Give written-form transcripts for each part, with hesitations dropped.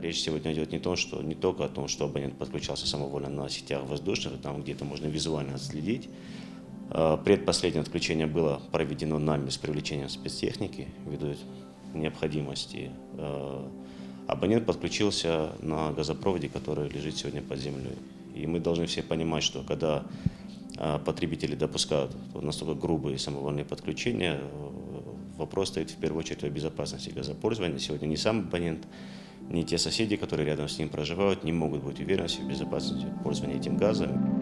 Речь сегодня идет не только о том, что абонент подключался самовольно на сетях воздушных, там где-то можно визуально отследить. Предпоследнее отключение было проведено нами с привлечением спецтехники ввиду необходимости. Абонент подключился на газопроводе, который лежит сегодня под землей. И мы должны все понимать, что когда потребители допускают настолько грубые самовольные подключения, вопрос стоит в первую очередь о безопасности газопользования. Сегодня ни сам абонент, ни те соседи, которые рядом с ним проживают, не могут быть уверены в безопасности пользования этим газом.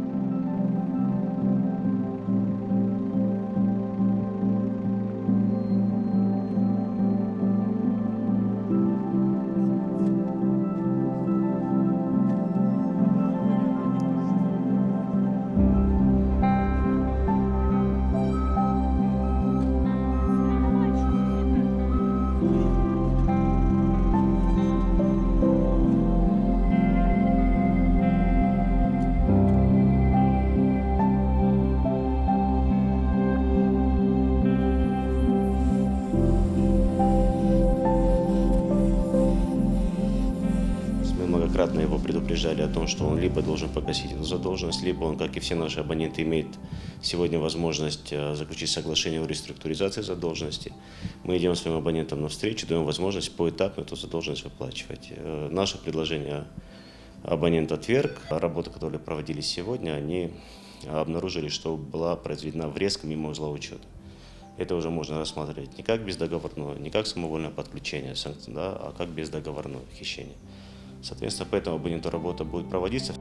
Мы многократно его предупреждали о том, что он либо должен погасить эту задолженность, либо он, как и все наши абоненты, имеет сегодня возможность заключить соглашение о реструктуризации задолженности. Мы идем своим абонентам навстречу, даем возможность поэтапно эту задолженность выплачивать. Наше предложение абонент отверг. Работы, которые проводились сегодня, они обнаружили, что была произведена врезка мимо узла учета. Это уже можно рассматривать не как бездоговорное, не как самовольное подключение, а как бездоговорное хищение. Соответственно, поэтому абоненту работа будет проводиться.